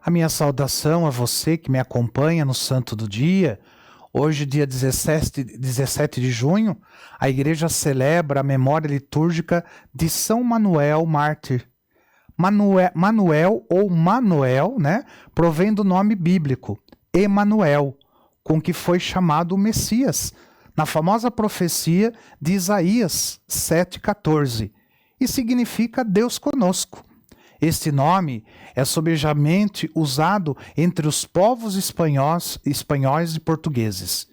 A minha saudação a você que me acompanha no Santo do Dia. Hoje, dia 17 de junho, a igreja celebra a memória litúrgica de São Manuel Mártir. Manuel ou Manoel, né, provém do nome bíblico, Emanuel, com que foi chamado o Messias, na famosa profecia de Isaías 7,14, e significa Deus conosco. Este nome é sobejamente usado entre os povos espanhóis e portugueses.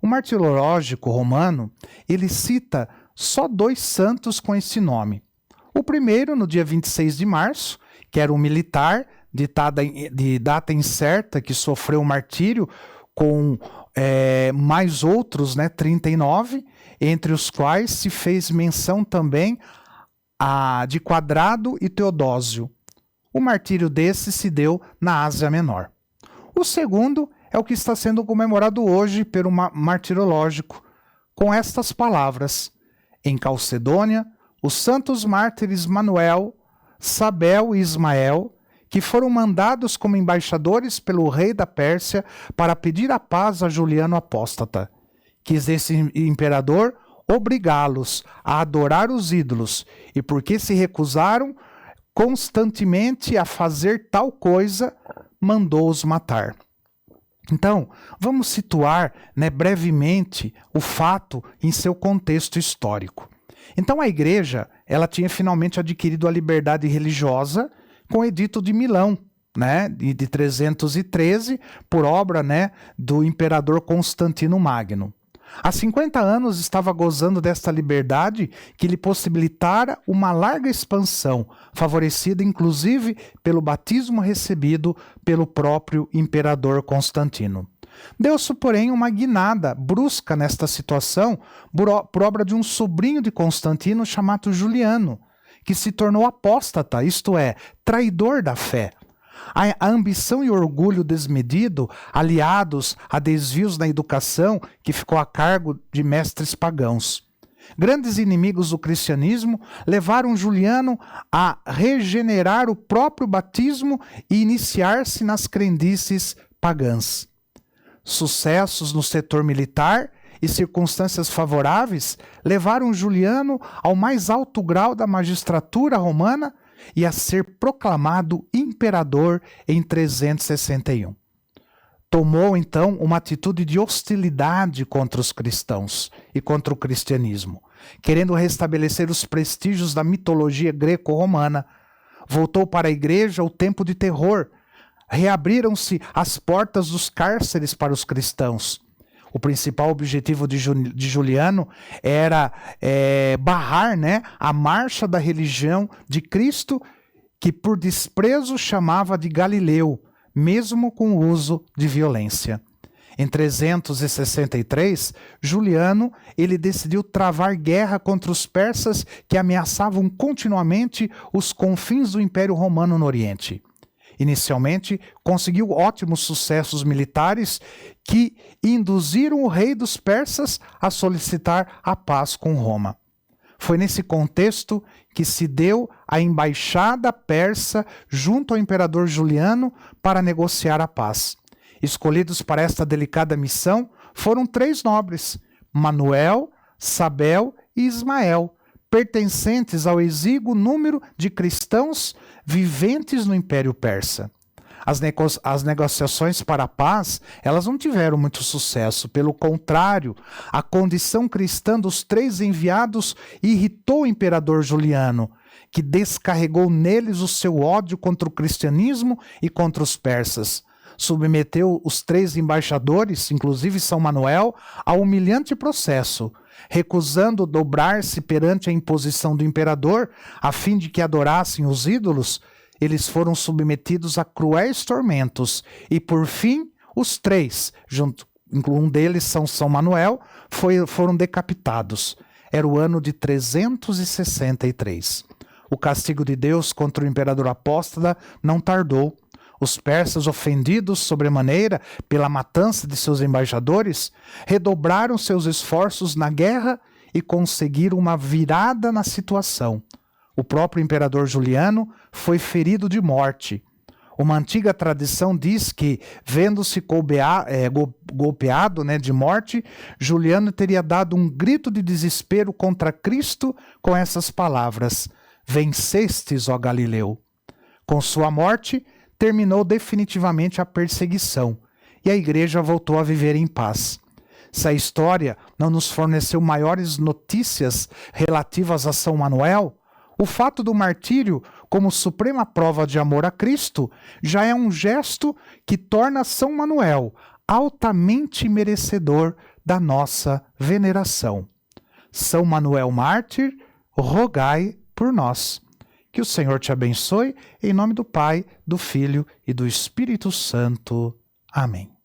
O martirológico romano, ele cita só 2 santos com esse nome. O primeiro, no dia 26 de março, que era um militar de data incerta que sofreu martírio com mais outros, 39, entre os quais se fez menção também de Quadrado e Teodósio. O martírio desse se deu na Ásia Menor. O segundo é o que está sendo comemorado hoje pelo martirológico, com estas palavras: em Calcedônia, os santos mártires Manuel, Sabel e Ismael, que foram mandados como embaixadores pelo rei da Pérsia para pedir a paz a Juliano Apóstata. Quis esse imperador obrigá-los a adorar os ídolos, e porque se recusaram constantemente a fazer tal coisa, mandou-os matar. Então, vamos situar brevemente o fato em seu contexto histórico. Então, a igreja ela tinha finalmente adquirido a liberdade religiosa com o Edito de Milão, de 313, por obra do imperador Constantino Magno. Há 50 anos estava gozando desta liberdade que lhe possibilitara uma larga expansão, favorecida inclusive pelo batismo recebido pelo próprio imperador Constantino. Deu-se, porém, uma guinada brusca nesta situação por obra de um sobrinho de Constantino chamado Juliano, que se tornou apóstata, isto é, traidor da fé. A ambição e orgulho desmedido, aliados a desvios na educação que ficou a cargo de mestres pagãos. Grandes inimigos do cristianismo levaram Juliano a regenerar o próprio batismo e iniciar-se nas crendices pagãs. Sucessos no setor militar e circunstâncias favoráveis levaram Juliano ao mais alto grau da magistratura romana e a ser proclamado imperador em 361. Tomou, então, uma atitude de hostilidade contra os cristãos e contra o cristianismo, querendo restabelecer os prestígios da mitologia greco-romana. Voltou para a igreja o tempo de terror. Reabriram-se as portas dos cárceres para os cristãos. O principal objetivo de Juliano era barrar a marcha da religião de Cristo, que por desprezo chamava de Galileu, mesmo com o uso de violência. Em 363, Juliano ele decidiu travar guerra contra os persas que ameaçavam continuamente os confins do Império Romano no Oriente. Inicialmente, conseguiu ótimos sucessos militares que induziram o rei dos persas a solicitar a paz com Roma. Foi nesse contexto que se deu a embaixada persa junto ao imperador Juliano para negociar a paz. Escolhidos para esta delicada missão foram 3 nobres, Manuel, Sabel e Ismael, pertencentes ao exíguo número de cristãos viventes no Império Persa. As negociações para a paz, elas não tiveram muito sucesso. Pelo contrário, a condição cristã dos 3 enviados irritou o imperador Juliano, que descarregou neles o seu ódio contra o cristianismo e contra os persas. Submeteu os 3 embaixadores, inclusive São Manuel, ao humilhante processo, recusando dobrar-se perante a imposição do imperador, a fim de que adorassem os ídolos. Eles foram submetidos a cruéis tormentos e, por fim, os 3, um deles São Manuel, foram decapitados. Era o ano de 363. O castigo de Deus contra o imperador apóstata não tardou. Os persas, ofendidos sobremaneira pela matança de seus embaixadores, redobraram seus esforços na guerra e conseguiram uma virada na situação. O próprio imperador Juliano foi ferido de morte. Uma antiga tradição diz que, vendo-se golpeado, né, de morte, Juliano teria dado um grito de desespero contra Cristo com essas palavras: "Vencestes, ó Galileu". Com sua morte, terminou definitivamente a perseguição e a igreja voltou a viver em paz. Se a história não nos forneceu maiores notícias relativas a São Manuel, o fato do martírio como suprema prova de amor a Cristo já é um gesto que torna São Manuel altamente merecedor da nossa veneração. São Manuel Mártir, rogai por nós. Que o Senhor te abençoe, em nome do Pai, do Filho e do Espírito Santo. Amém.